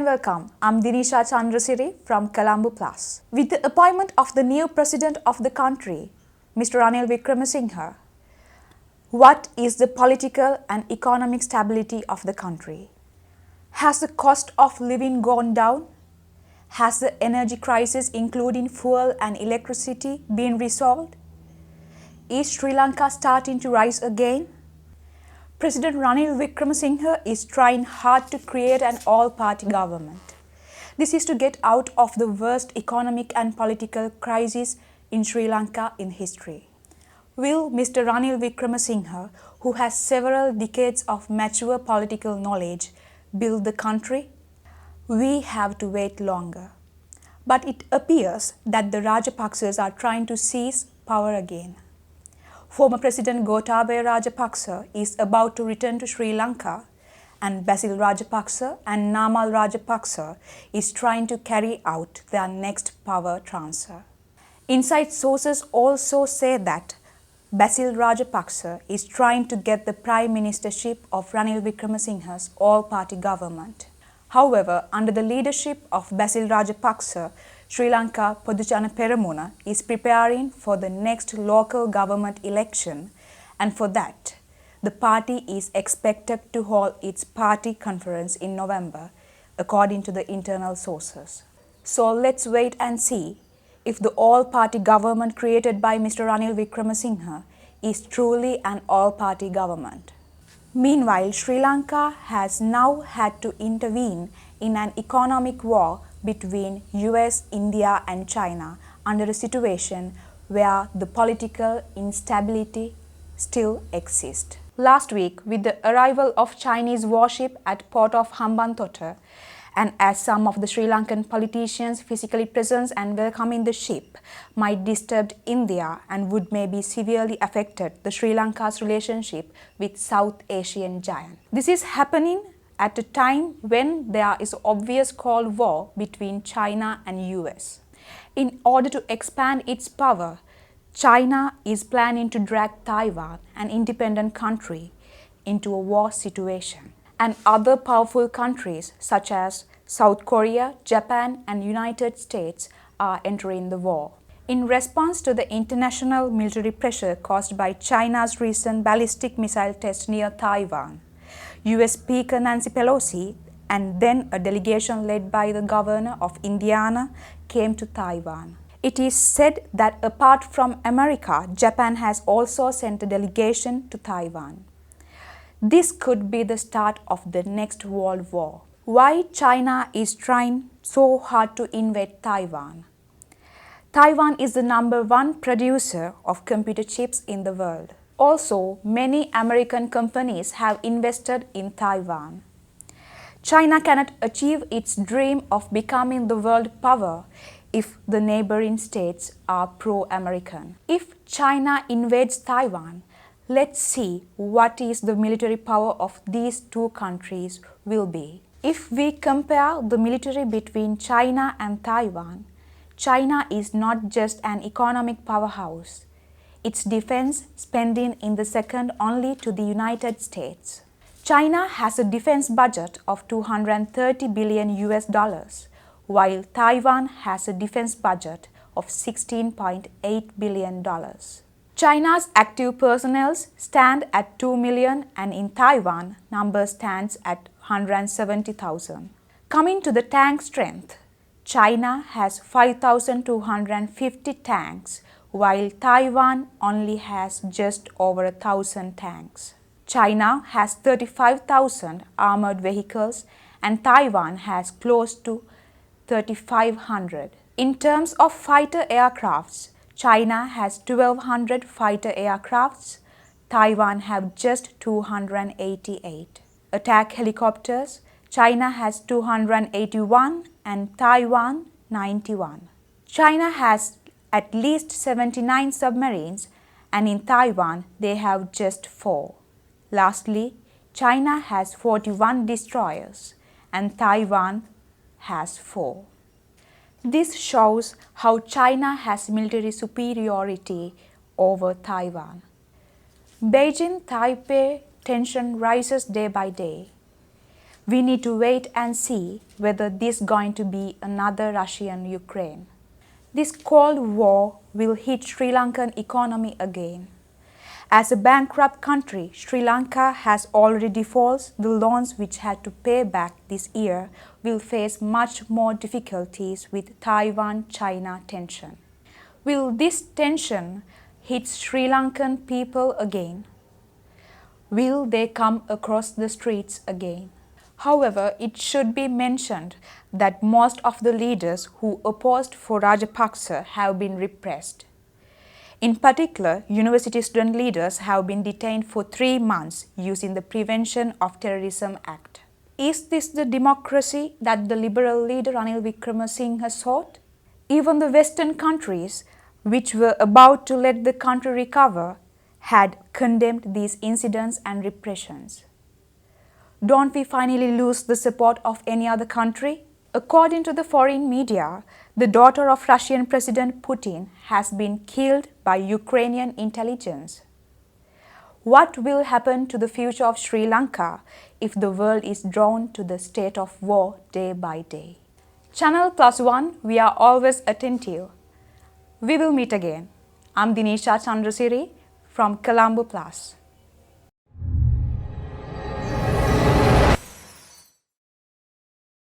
and welcome. I'm Dinisha Chandrasiri from Colombo Plus. With the appointment of the new president of the country, Mr. Ranil Wickremesinghe, what is the political and economic stability of the country? Has the cost of living gone down? Has the energy crisis, including fuel and electricity, been resolved? Is Sri Lanka starting to rise again? President Ranil Wickremesinghe is trying hard to create an all-party government. This is to get out of the worst economic and political crisis in Sri Lanka in history. Will Mr. Ranil Wickremesinghe, who has several decades of mature political knowledge, build the country? We have to wait longer. But it appears that the Rajapaksas are trying to seize power again. Former President Gotabaya Rajapaksa is about to return to Sri Lanka, and Basil Rajapaksa and Namal Rajapaksa is trying to carry out their next power transfer. Inside sources also say that Basil Rajapaksa is trying to get the prime ministership of Ranil Wickremesinghe's all-party government. However, under the leadership of Basil Rajapaksa, Sri Lanka Podujana Peramuna is preparing for the next local government election, and for that, the party is expected to hold its party conference in November, according to the internal sources. So let's wait and see if the all-party government created by Mr. Ranil Wickremesinghe is truly an all-party government. Meanwhile, Sri Lanka has now had to intervene in an economic war between US, India and China under a situation where the political instability still exists. Last week, with the arrival of Chinese warship at port of Hambantota, and as some of the Sri Lankan politicians physically present and welcoming the ship might disturb India and would maybe severely affect the Sri Lanka's relationship with South Asian giant. This is happening at a time when there is obvious Cold War between China and US. In order to expand its power, China is planning to drag Taiwan, an independent country, into a war situation. And other powerful countries such as South Korea, Japan and United States are entering the war. In response to the international military pressure caused by China's recent ballistic missile test near Taiwan, US Speaker Nancy Pelosi and then a delegation led by the governor of Indiana came to Taiwan. It is said that apart from America, Japan has also sent a delegation to Taiwan. This could be the start of the next World War. Why China is trying so hard to invade Taiwan? Taiwan is the #1 producer of computer chips in the world. Also, many American companies have invested in Taiwan. China cannot achieve its dream of becoming the world power if the neighboring states are pro-American. If China invades Taiwan, let's see what is the military power of these two countries will be. If we compare the military between China and Taiwan, China is not just an economic powerhouse. Its defense spending is second only to the United States. China has a defense budget of $230 billion, while Taiwan has a defense budget of $16.8 billion. China's active personnel stand at 2 million and in Taiwan, number stands at 170,000. Coming to the tank strength, China has 5,250 tanks, while Taiwan only has just over 1,000 tanks. China has 35,000 armored vehicles and Taiwan has close to 3,500. In terms of fighter aircrafts, China has 1,200 fighter aircrafts, Taiwan have just 288. Attack helicopters, China has 281 and Taiwan 91. China has at least 79 submarines and in Taiwan they have just 4. Lastly, China has 41 destroyers and Taiwan has 4. This shows how China has military superiority over Taiwan. Beijing-Taipei tension rises day by day. We need to wait and see whether this is going to be another Russian-Ukraine. This Cold War will hit Sri Lankan economy again. As a bankrupt country, Sri Lanka has already defaults. The loans which had to pay back this year will face much more difficulties with Taiwan-China tension. Will this tension hit Sri Lankan people again? Will they come across the streets again? However, it should be mentioned that most of the leaders who opposed for Rajapaksa have been repressed. In particular, university student leaders have been detained for 3 months using the Prevention of Terrorism Act. Is this the democracy that the liberal leader Ranil Wickremesinghe sought? Even the Western countries, which were about to let the country recover, had condemned these incidents and repressions. Don't we finally lose the support of any other country? According to the foreign media, the daughter of Russian President Putin has been killed by Ukrainian intelligence. What will happen to the future of Sri Lanka if the world is drawn to the state of war day by day? Channel Plus One, we are always attentive. We will meet again. I'm Dinisha Chandrasiri from Colombo Plus.